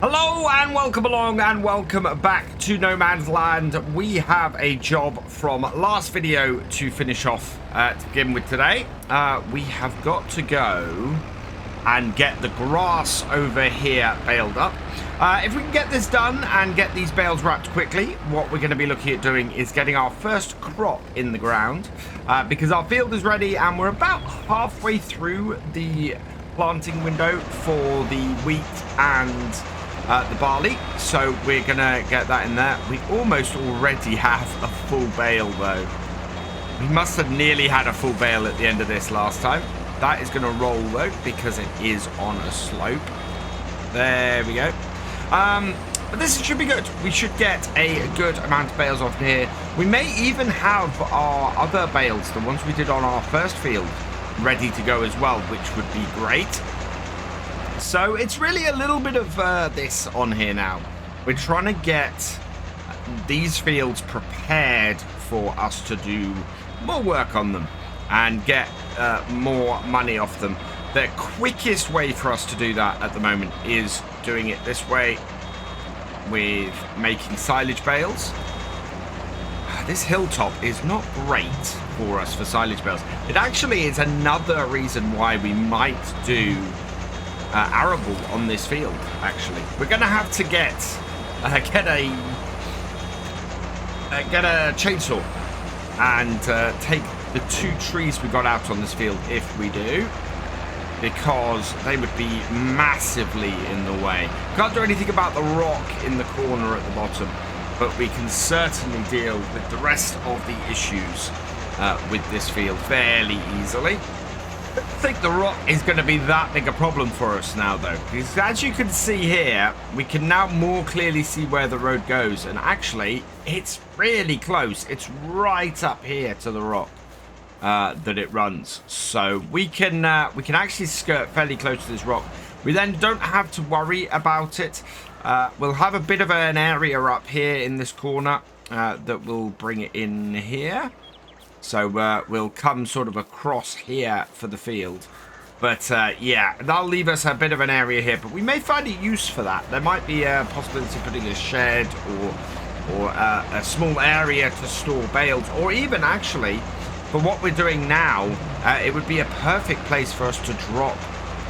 Hello and welcome along and welcome back to No Man's Land. We have a job from last video to finish off to begin with today. We have got to go and get the grass over here baled up. If we can get this done and get these bales wrapped quickly, what we're going to be looking at doing is getting our first crop in the ground because our field is ready and we're about halfway through the planting window for the wheat and the barley, so we're gonna get that in there. We almost already have a full bale though. We must have nearly had a full bale at the end of this last time. That is gonna roll though because it is on a slope. There we go. But this should be good. We should get a good amount of bales off here. We may even have our other bales, the ones we did on our first field, ready to go as well, which would be great. So it's really a little bit of this on here now. We're trying to get these fields prepared for us to do more work on them and get more money off them. The quickest way for us to do that at the moment is doing it this way with making silage bales. This hilltop is not great for us for silage bales. It actually is another reason why we might do arable on this field. Actually, we're gonna have to get a chainsaw and take the two trees we got out on this field if we do, because they would be massively in the way. Can't do anything about the rock in the corner at the bottom, but we can certainly deal with the rest of the issues with this field fairly easily. I don't think the rock is going to be that big a problem for us now though, because as you can see here, we can now more clearly see where the road goes, and actually it's really close. It's right up here to the rock that it runs, so we can actually skirt fairly close to this rock. We then don't have to worry about it. We'll have a bit of an area up here in this corner that will bring it in here. So we'll come sort of across here for the field. But yeah, that'll leave us a bit of an area here. But we may find a use for that. There might be a possibility of putting a shed or a small area to store bales. Or even actually, for what we're doing now, it would be a perfect place for us to drop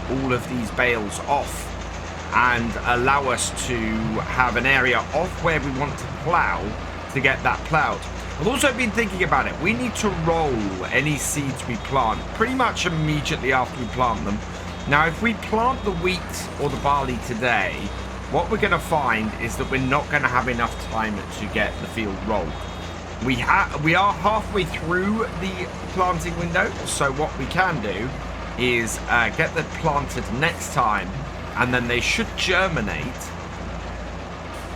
all of these bales off and allow us to have an area off where we want to plow to get that plowed. I've also been thinking about it. We need to roll any seeds we plant pretty much immediately after we plant them. Now, if we plant the wheat or the barley today, what we're going to find is that we're not going to have enough time to get the field rolled. We are halfway through the planting window, so what we can do is get them planted next time, and then they should germinate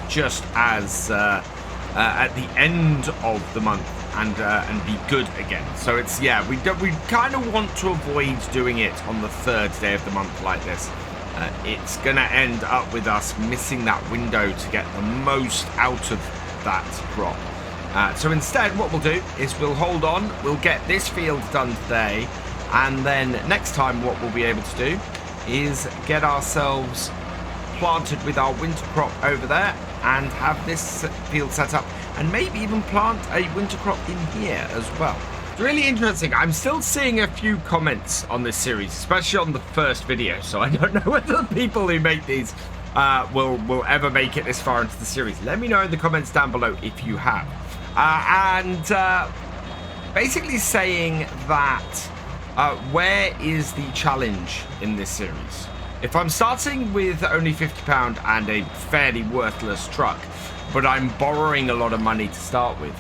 just as at the end of the month and be good again. So it's, yeah, we kind of want to avoid doing it on the third day of the month like this. It's gonna end up with us missing that window to get the most out of that crop. So instead what we'll do is we'll hold on, we'll get this field done today, and then next time what we'll be able to do is get ourselves planted with our winter crop over there and have this field set up, and maybe even plant a winter crop in here as well. It's really interesting. I'm still seeing a few comments on this series, especially on the first video, so I don't know whether the people who make these will ever make it this far into the series. Let me know in the comments down below if you have. Basically saying that where is the challenge in this series? If I'm starting with only £50 and a fairly worthless truck, but I'm borrowing a lot of money to start with,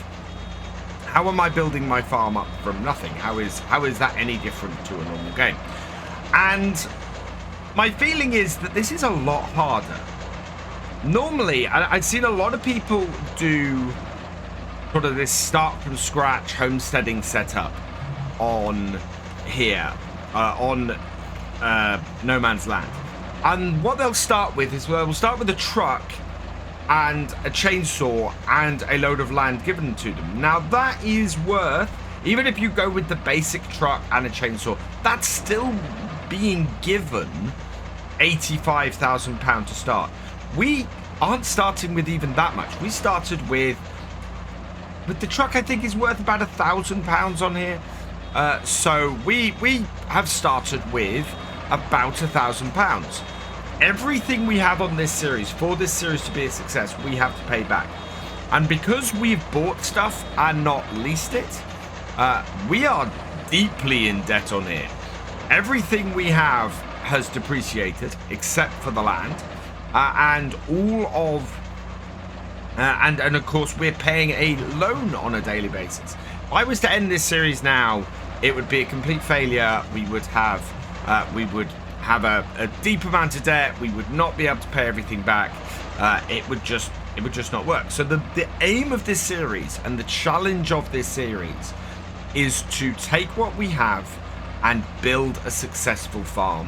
how am I building my farm up from nothing? How is that any different to a normal game? And my feeling is that this is a lot harder. Normally, I've seen a lot of people do sort of this start from scratch homesteading setup on here, on No Man's Land. And what they'll start with is they'll start with a truck and a chainsaw and a load of land given to them. Now that is worth, even if you go with the basic truck and a chainsaw, that's still being given £85,000 to start. we aren't starting with even that much. We started with the truck, I think, is worth about £1,000 on here. So we have started with about £1,000. Everything we have on this series, for this series to be a success, we have to pay back. And because we've bought stuff and not leased it, we are deeply in debt on here. Everything we have has depreciated except for the land, and all of and of course we're paying a loan on a daily basis. If I was to end this series now, it would be a complete failure. We would have a deep amount of debt. We would not be able to pay everything back. It would just not work. So the aim of this series and the challenge of this series is to take what we have and build a successful farm.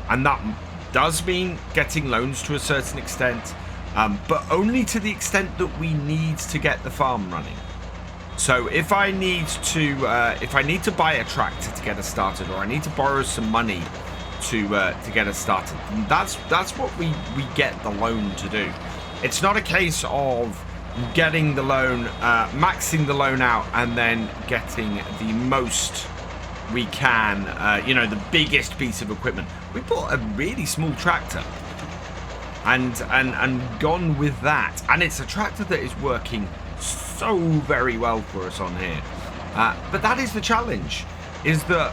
And that does mean getting loans to a certain extent, but only to the extent that we need to get the farm running. So if I need to buy a tractor to get us started, or I need to borrow some money to get us started, that's what we get the loan to do. It's not a case of getting the loan, maxing the loan out, and then getting the most we can, the biggest piece of equipment. We bought a really small tractor and gone with that, and it's a tractor that is working so very well for us on here. But that is the challenge, is that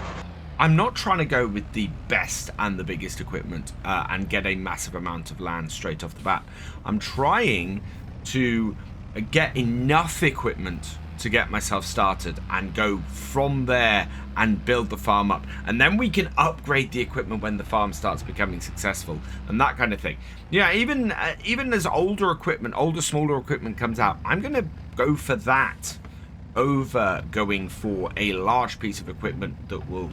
I'm not trying to go with the best and the biggest equipment and get a massive amount of land straight off the bat. I'm trying to get enough equipment to get myself started and go from there and build the farm up, and then we can upgrade the equipment when the farm starts becoming successful and that kind of thing. Yeah, even as older, smaller equipment comes out, I'm gonna go for that over going for a large piece of equipment that will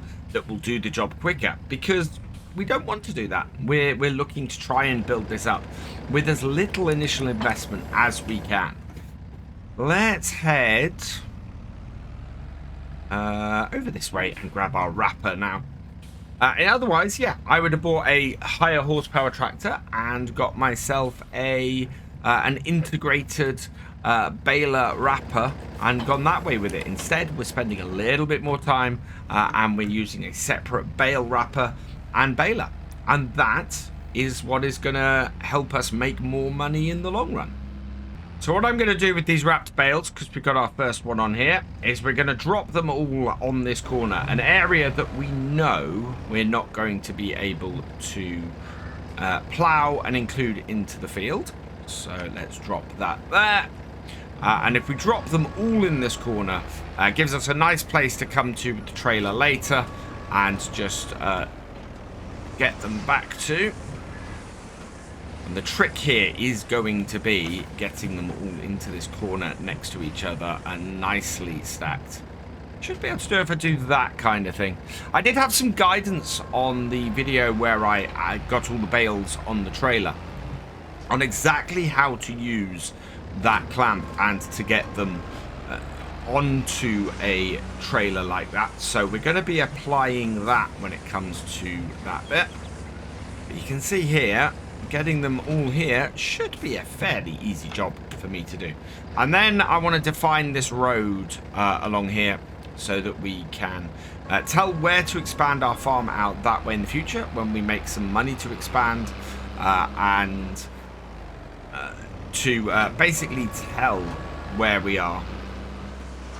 do the job quicker, because we don't want to do that. We're looking to try and build this up with as little initial investment as we can. Let's head over this way and grab our wrapper now. Otherwise, yeah, I would have bought a higher horsepower tractor and got myself an integrated baler wrapper and gone that way with it. Instead, we're spending a little bit more time and we're using a separate bale wrapper and baler. And that is what is going to help us make more money in the long run. So what I'm going to do with these wrapped bales, because we've got our first one on here, is we're going to drop them all on this corner, an area that we know we're not going to be able to plow and include into the field. So let's drop that there. And if we drop them all in this corner, it gives us a nice place to come to with the trailer later and just get them back to. And the trick here is going to be getting them all into this corner next to each other and nicely stacked. Should be able to do if I do that kind of thing. I did have some guidance on the video where I got all the bales on the trailer on exactly how to use that clamp and to get them onto a trailer like that. So we're going to be applying that when it comes to that bit. But you can see here, getting them all here should be a fairly easy job for me to do. And then I want to define this road along here so that we can tell where to expand our farm out that way in the future when we make some money to expand, and to basically tell where we are.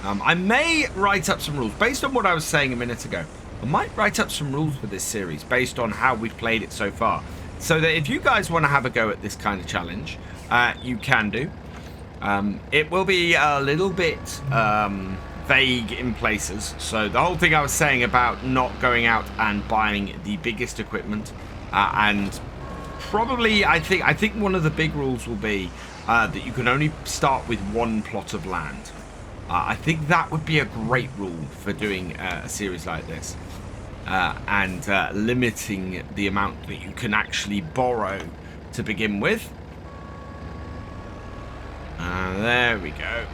I may write up some rules based on what I was saying a minute ago. I might write up some rules for this series based on how we've played it so far, so that if you guys want to have a go at this kind of challenge, you can do. It will be a little bit vague in places. So the whole thing I was saying about not going out and buying the biggest equipment, and probably I think one of the big rules will be that you can only start with one plot of land. I think that would be a great rule for doing a series like this. And limiting the amount that you can actually borrow to begin with. There we go.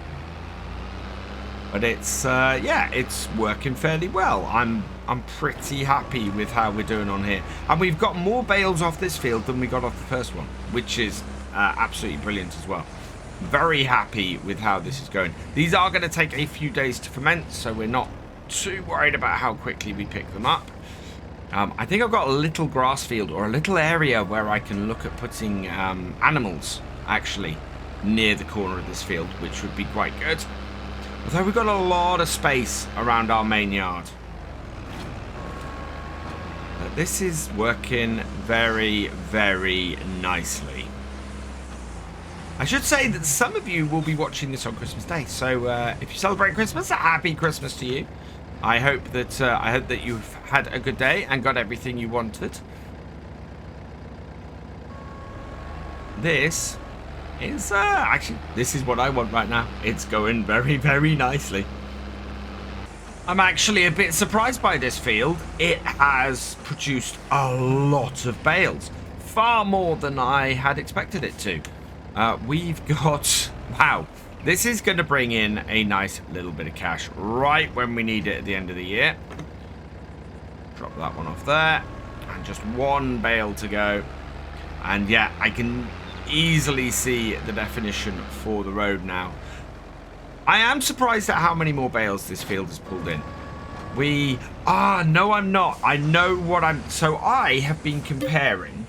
But it's yeah, it's working fairly well. I'm pretty happy with how we're doing on here, and we've got more bales off this field than we got off the first one, which is absolutely brilliant as well. Very happy with how this is going. These are going to take a few days to ferment, so we're not too worried about how quickly we pick them up. I think I've got a little grass field or a little area where I can look at putting animals actually near the corner of this field, which would be quite good. Although we've got a lot of space around our main yard. But this is working very, very nicely. I should say that some of you will be watching this on Christmas Day, so if you celebrate Christmas, a happy Christmas to you. I hope that you've had a good day and got everything you wanted. This is actually, this is what I want right now. It's going very, very nicely. I'm actually a bit surprised by this field. It has produced a lot of bales, far more than I had expected it to. We've got, wow, this is going to bring in a nice little bit of cash right when we need it at the end of the year. Drop that one off there, and just one bale to go. And yeah, I can easily see the definition for the road now. I am surprised at how many more bales this field has pulled in. No, I'm not. I know what so I have been comparing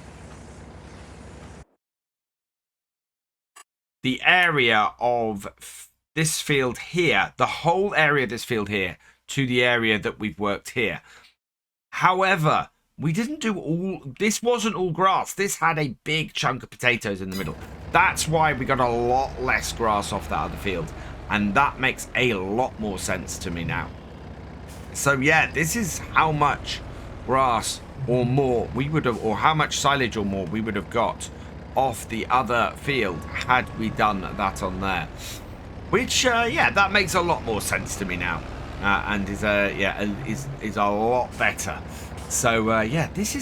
the area of this field here, the whole area of this field here, to the area that we've worked here. However, we didn't do this wasn't all grass. This had a big chunk of potatoes in the middle. That's why we got a lot less grass off that other field. And that makes a lot more sense to me now. So yeah, this is how much grass or more we would have, or how much silage or more we would have got off the other field had we done that on there. Which yeah, that makes a lot more sense to me now, and is a lot better. So yeah, this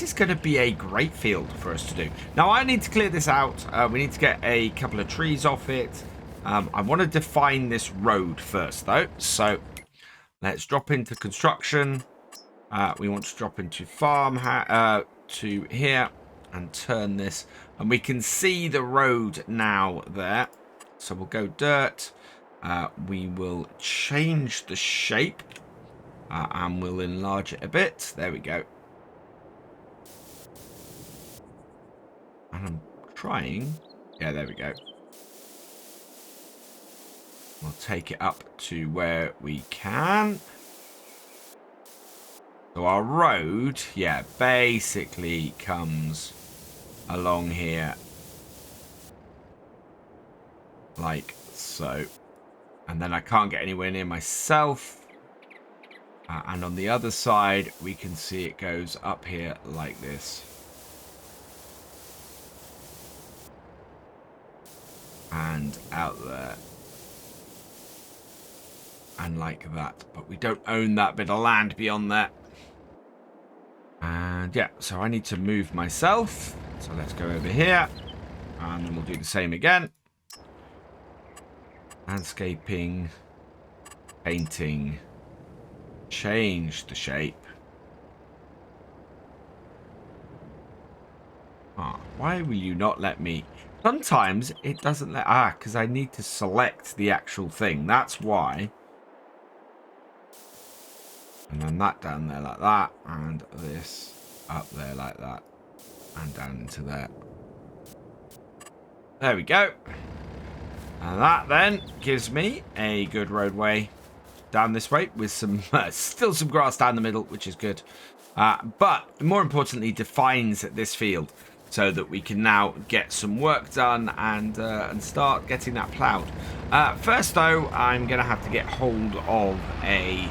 is going to be a great field for us to do. Now I need to clear this out. We need to get a couple of trees off it. I want to define this road first though, so let's drop into construction. We want to drop into farm to here and turn this, and we can see the road now there. So we'll go dirt. We will change the shape and we'll enlarge it a bit. There we go. And I'm trying. Yeah, there we go. We'll take it up to where we can. So our road, yeah, basically comes along here like so. And then I can't get anywhere near myself. And on the other side, we can see it goes up here like this. And out there. And like that, but we don't own that bit of land beyond that. And yeah, so I need to move myself. So let's go over here, and then we'll do the same again. Landscaping, painting, change the shape. Why will you not let me? Sometimes it doesn't let, because I need to select the actual thing. That's why. And then that down there like that, and this up there like that, and down into there. There we go. And that then gives me a good roadway down this way with some still some grass down the middle, which is good. But more importantly, defines this field so that we can now get some work done and start getting that ploughed. First though, I'm going to have to get hold of a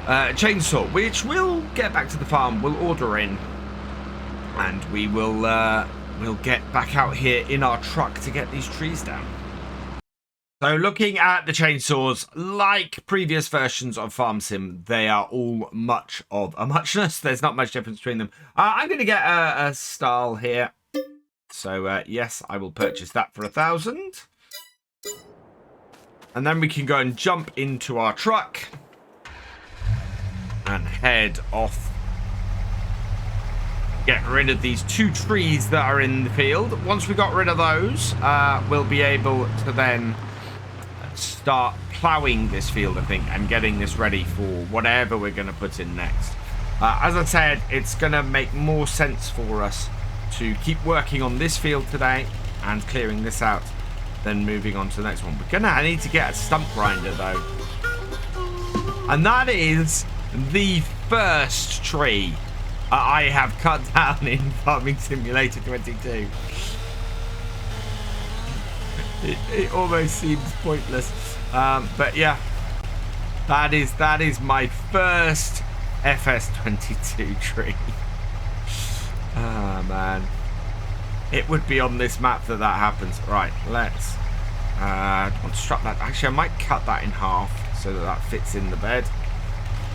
chainsaw, which we'll get back to the farm. We'll order in, and we will we'll get back out here in our truck to get these trees down. So looking at the chainsaws, like previous versions of Farm Sim, they are all much of a muchness. There's not much difference between them. I'm going to get a style here. So yes, I will purchase that for 1,000. And then we can go and jump into our truck and head off get rid of these 2 trees that are in the field. Once we got rid of those, we'll be able to then start ploughing this field, I think, and getting this ready for whatever we're going to put in next. As I said, it's going to make more sense for us to keep working on this field today and clearing this out, then moving on to the next one. I need to get a stump grinder, though. And that is the first tree I have cut down in Farming Simulator 22. It almost seems pointless, but yeah, that is my first FS22 tree. Ah, man, it would be on this map that happens. Right, let's construct that. Actually, I might cut that in half so that fits in the bed.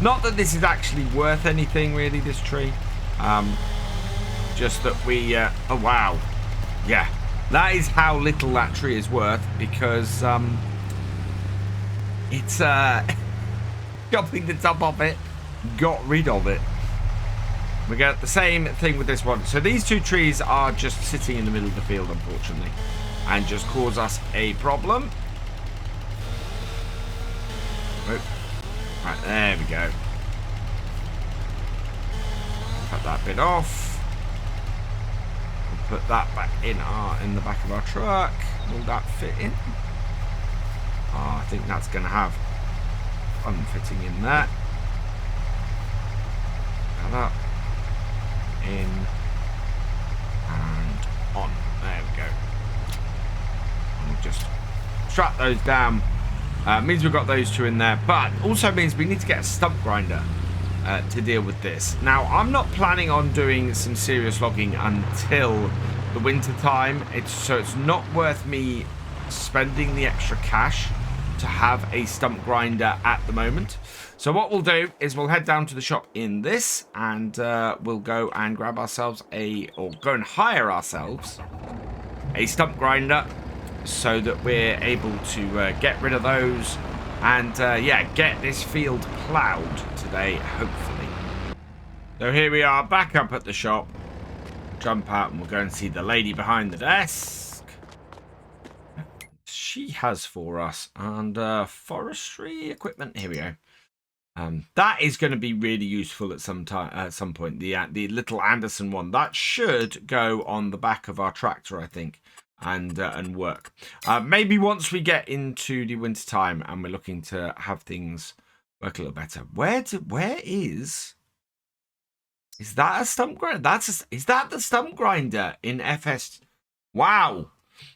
Not that this is actually worth anything, really, this tree. Just that we oh wow, yeah. That is how little that tree is worth, because it's chopping the top off it, got rid of it. We get the same thing with this one. So these 2 trees are just sitting in the middle of the field, unfortunately, and just cause us a problem. Oh. Right, there we go. Cut that bit off. Put that back in the back of our truck. Will that fit in? Oh, I think that's going to have fun fitting in there. That up, in, and on. There we go. And we'll just strap those down. Means we've got those 2 in there, but also means we need to get a stump grinder to deal with this. Now, I'm not planning on doing some serious logging until the winter time. So it's not worth me spending the extra cash to have a stump grinder at the moment. So what we'll do is we'll head down to the shop in this, and we'll go and grab ourselves go and hire ourselves a stump grinder, so that we're able to get rid of those and yeah, get this field ploughed today, hopefully. So here we are, back up at the shop. Jump out and we'll go and see the lady behind the desk. She has for us, and forestry equipment. Here we go. That is going to be really useful at some point. The little Anderson one that should go on the back of our tractor, I think, and work. Maybe once we get into the winter time and we're looking to have things work a little better. Where is that a stump grinder? Is that the stump grinder in FS? Wow.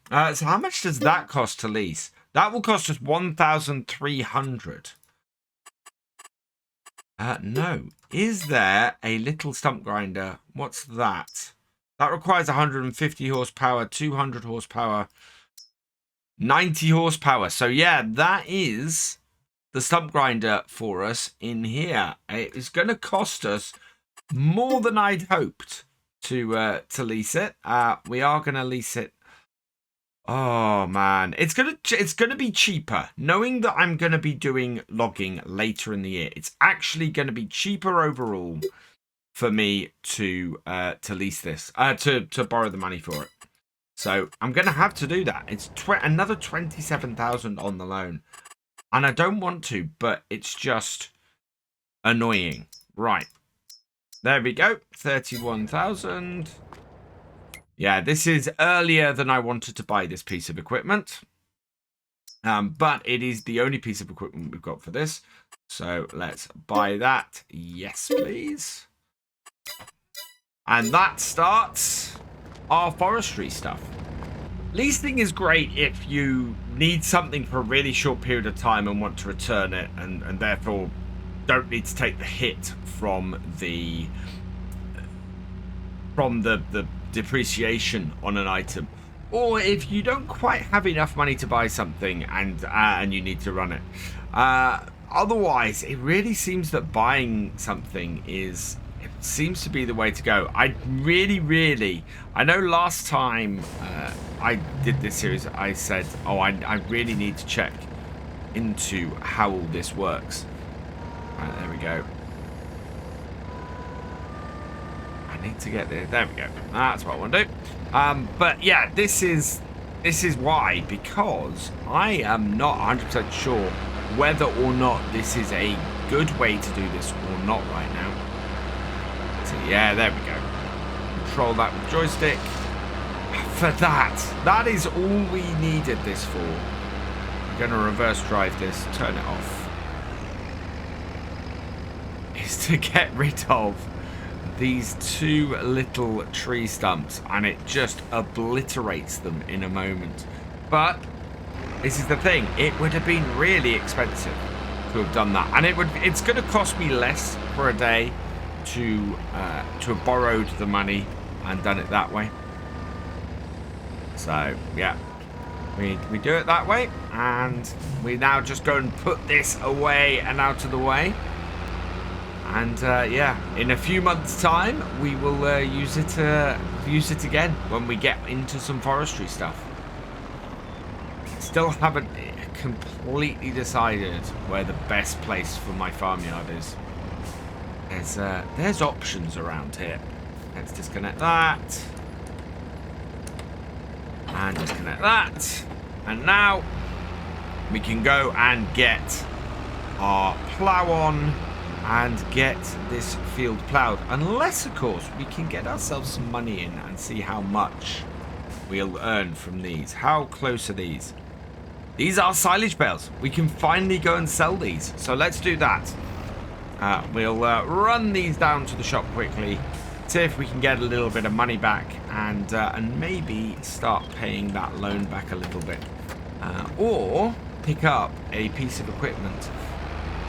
So how much does that cost to lease? That will cost us 1,300. No. Is there a little stump grinder? What's that? That requires 150 horsepower, 200 horsepower, 90 horsepower. So yeah, that is the stump grinder for us in here. It is going to cost us more than I'd hoped to lease it. We are going to lease it. Oh man, it's gonna be cheaper. Knowing that I'm gonna be doing logging later in the year, it's actually gonna be cheaper overall for me to lease this, to borrow the money for it. So I'm gonna have to do that. It's another 27,000 on the loan, and I don't want to, but it's just annoying. Right, there we go, 31,000. Yeah, this is earlier than I wanted to buy this piece of equipment. But it is the only piece of equipment we've got for this. So let's buy that. Yes, please. And that starts our forestry stuff. Leasing is great if you need something for a really short period of time and want to return it, and therefore don't need to take the hit from the depreciation on an item, or if you don't quite have enough money to buy something and you need to run it. Otherwise, it really seems that buying something seems to be the way to go. I know last time I did this series, I said, oh, I really need to check into how all this works. There we go. need to get there. There we go. That's what I want to do. But yeah, this is why, because I am not 100% sure whether or not this is a good way to do this or not right now. So yeah, there we go. Control that with joystick. For that is all we needed this for. I'm going to reverse drive this, turn it off. Is to get rid of these two little tree stumps, and it just obliterates them in a moment. But this is the thing, it would have been really expensive to have done that, and it's going to cost me less for a day to have borrowed the money and done it that way. So yeah, we do it that way, and we now just go and put this away and out of the way. And yeah, in a few months' time, we will use it again when we get into some forestry stuff. Still haven't completely decided where the best place for my farmyard is. There's options around here. Let's disconnect that. And disconnect that. And now we can go and get our plow on and get this field plowed. Unless, of course, we can get ourselves some money in and see how much we'll earn from these. How close are these? These are silage bales. We can finally go and sell these. So let's do that. We'll run these down to the shop quickly, see if we can get a little bit of money back, and maybe start paying that loan back a little bit. Or pick up a piece of equipment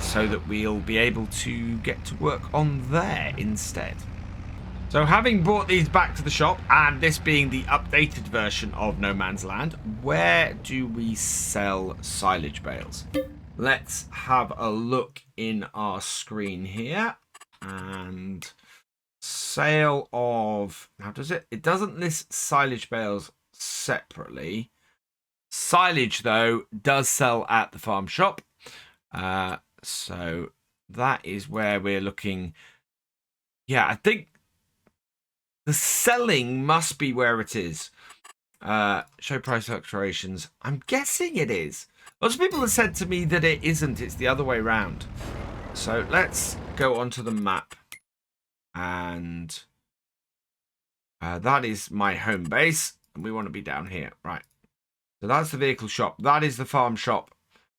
so that we'll be able to get to work on there instead. So having brought these back to the shop, and this being the updated version of No Man's Land, where do we sell silage bales? Let's have a look in our screen here. And sale of... how does it? It doesn't list silage bales separately. Silage, though, does sell at the farm shop. So that is where we're looking. Yeah, I think the selling must be where it is. Show price fluctuations. I'm guessing it is. Lots of people have said to me that it isn't. It's the other way around. So let's go onto the map. And that is my home base. And we want to be down here. Right. So that's the vehicle shop. That is the farm shop.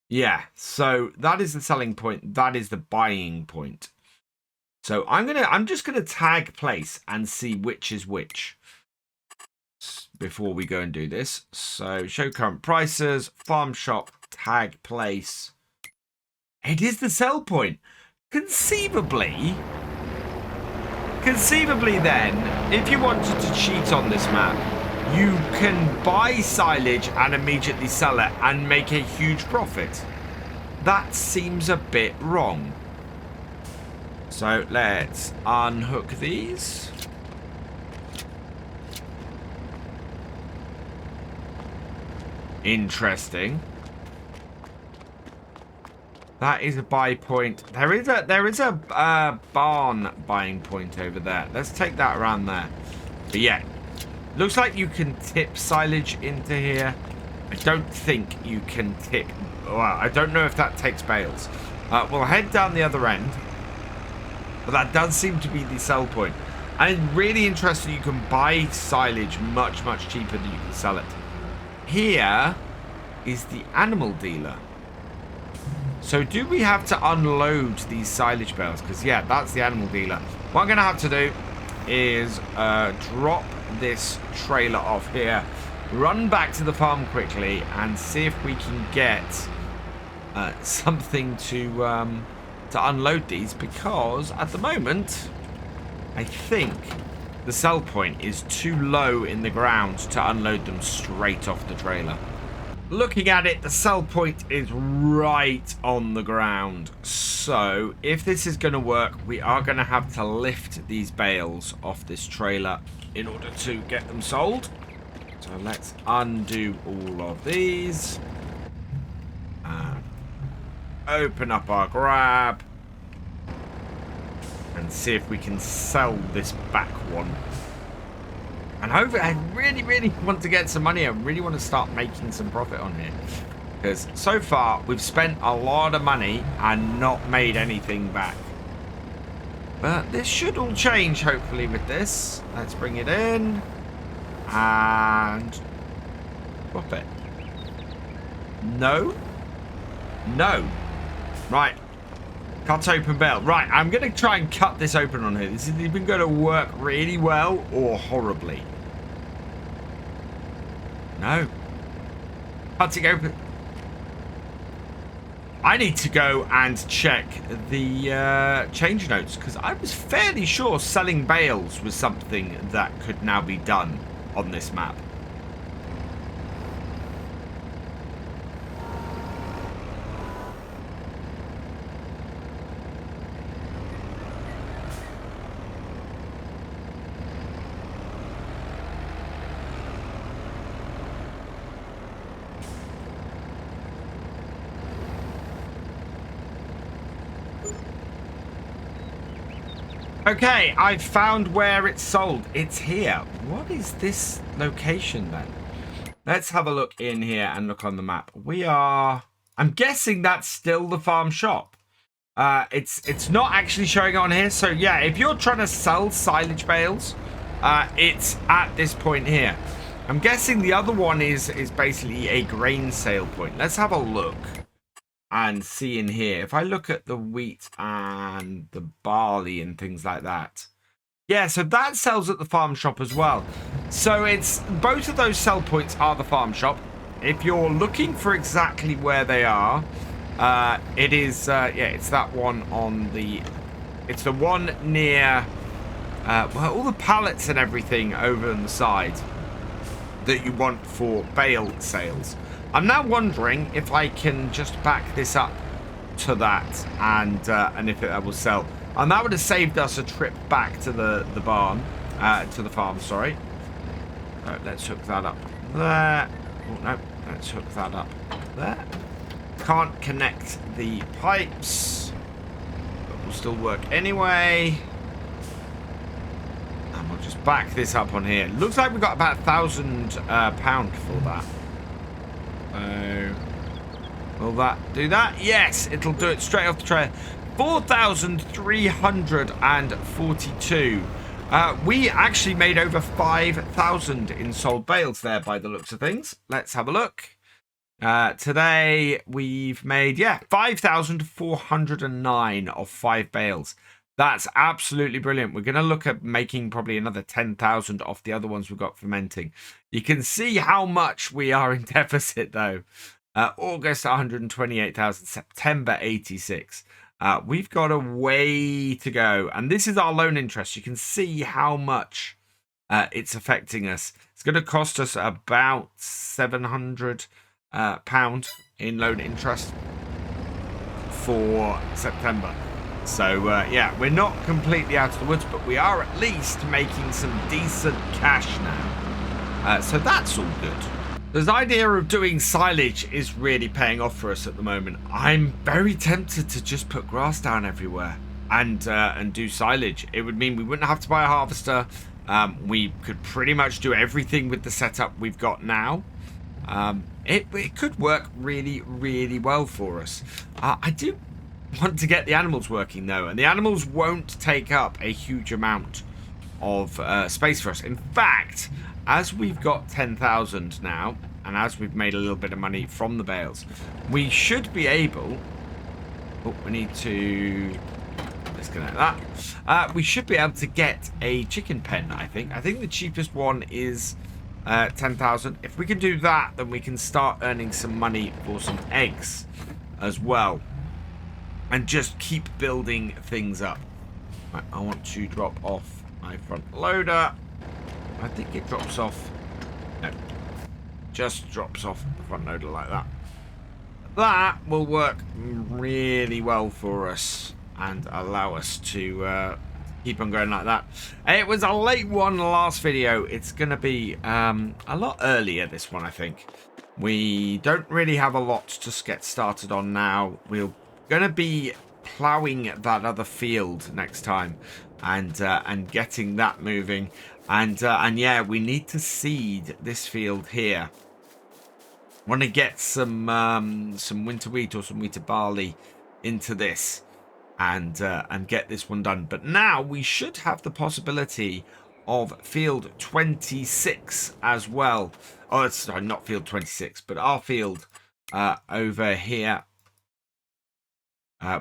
Yeah, so that is the selling point. That is the buying point. So I'm just gonna tag place and see which is which before we go and do this. So show current prices, farm shop, tag place. It is the sell point. Conceivably then, if you wanted to cheat on this map, you can buy silage and immediately sell it and make a huge profit. That seems a bit wrong. So let's unhook these. Interesting. That is a buy point. There is a barn buying point over there. Let's take that around there. But yeah. Looks like you can tip silage into here. I don't think you can tip... well, I don't know if that takes bales. We'll head down the other end. But that does seem to be the sell point. And really interesting, you can buy silage much, much cheaper than you can sell it. Here is the animal dealer. So do we have to unload these silage bales? Because, yeah, that's the animal dealer. What I'm going to have to do is drop this trailer off here, run back to the farm quickly, and see if we can get something to unload these, because at the moment I think the sell point is too low in the ground to unload them straight off the trailer. Looking at it, the sell point is right on the ground. So if this is going to work, we are going to have to lift these bales off this trailer in order to get them sold. So let's undo all of these. Open up our grab. and see if we can sell this back one. And hopefully, I really, really want to get some money. I really want to start making some profit on here. Because so far, we've spent a lot of money and not made anything back. But this should all change, hopefully, with this. Let's bring it in. And drop it. No. No. Right. Cut open bale. Right, I'm going to try and cut this open on here. This is either going to work really well or horribly. No. Cutting open. I need to go and check the change notes, because I was fairly sure selling bales was something that could now be done on this map. Okay, I've found where it's sold. It's here. What is this location then? Let's have a look in here and look on the map. We are... I'm guessing that's still the farm shop. It's not actually showing on here. So yeah, if you're trying to sell silage bales, it's at this point here. I'm guessing the other one is basically a grain sale point. Let's have a look and see in here. If I look at the wheat and the barley and things like that. Yeah, so that sells at the farm shop as well. So it's both of those sell points are the farm shop. If you're looking for exactly where they are, it is, yeah, it's that one on the, it's the one near, well, all the pallets and everything over on the side that you want for bale sales. I'm now wondering if I can just back this up to that and if it will sell. And that would have saved us a trip back to the barn, to the farm, sorry. Let's hook that up there. Oh, no, let's hook that up there. Can't connect the pipes, but will still work anyway. And we'll just back this up on here. Looks like we've got about £1,000 for that. Will that do that? Yes, it'll do it straight off the trailer. 4,342. We actually made over 5,000 in sold bales there by the looks of things. Let's have a look. Today we've made, yeah, 5,409 of 5 bales. That's absolutely brilliant. We're going to look at making probably another 10,000 off the other ones we've got fermenting. You can see how much we are in deficit though. August 128,000, September 86. We've got a way to go, and this is our loan interest. You can see how much it's affecting us. It's going to cost us about £700 in loan interest for September. So yeah, we're not completely out of the woods, but we are at least making some decent cash now. So that's all good. This idea of doing silage is really paying off for us at the moment. I'm very tempted to just put grass down everywhere and do silage. It would mean we wouldn't have to buy a harvester. We could pretty much do everything with the setup we've got now. It could work really, really well for us. I do want to get the animals working though, and the animals won't take up a huge amount of space for us. In fact, as we've got 10,000 now, and as we've made a little bit of money from the bales, we should be able... Oh, we need to disconnect that. We should be able to get a chicken pen, I think. I think the cheapest one is 10,000. If we can do that, then we can start earning some money for some eggs as well. And just keep building things up. Right, I want to drop off my front loader. I think it drops off. No, just drops off the front loader like that. That will work really well for us and allow us to keep on going like that. It was a late one last video. It's going to be a lot earlier, this one, I think. We don't really have a lot to get started on now. We're going to be ploughing that other field next time and getting that moving. And yeah, we need to seed this field here. Want to get some winter wheat or some wheat barley into this and get this one done. But now we should have the possibility of field 26 as well. Oh, it's sorry, not field 26, but our field over here.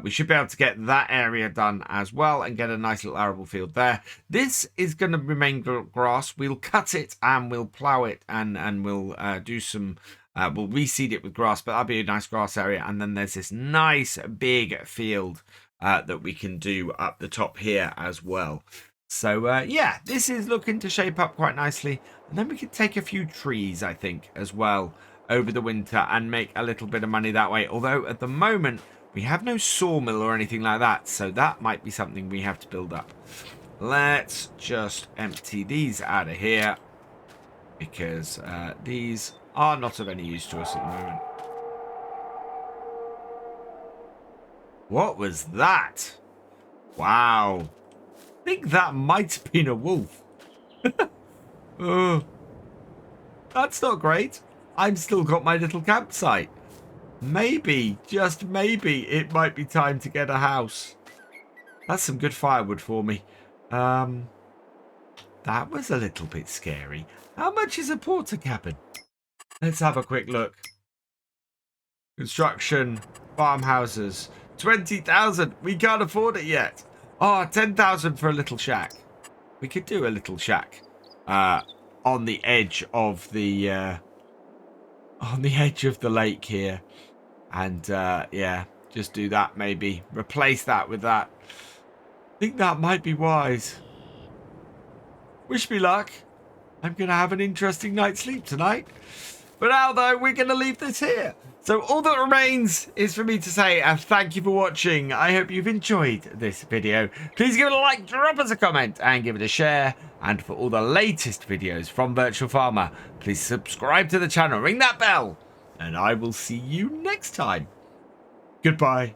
We should be able to get that area done as well and get a nice little arable field there. This is going to remain grass. We'll cut it and we'll plough it and we'll do some... we'll reseed it with grass, but that'll be a nice grass area. And then there's this nice big field that we can do up the top here as well. So, yeah, this is looking to shape up quite nicely. And then we can take a few trees, I think, as well over the winter and make a little bit of money that way. Although at the moment, we have no sawmill or anything like that. So that might be something we have to build up. Let's just empty these out of here because these are not of any use to us at the moment. What was that? Wow. I think that might have been a wolf. Oh, that's not great. I've still got my little campsite. Maybe, just maybe, it might be time to get a house. That's some good firewood for me. That was a little bit scary. How much is a porter cabin? Let's have a quick look. Construction, farmhouses, 20,000. We can't afford it yet. Oh, 10,000 for a little shack. We could do a little shack on the edge of the lake here, and yeah, just do that. Maybe replace that with that. I think that might be wise. Wish me luck. I'm gonna have an interesting night's sleep tonight. For now, though, we're going to leave this here. So all that remains is for me to say thank you for watching. I hope you've enjoyed this video. Please give it a like, drop us a comment, and give it a share. And for all the latest videos from Virtual Farmer, please subscribe to the channel, ring that bell, and I will see you next time. Goodbye.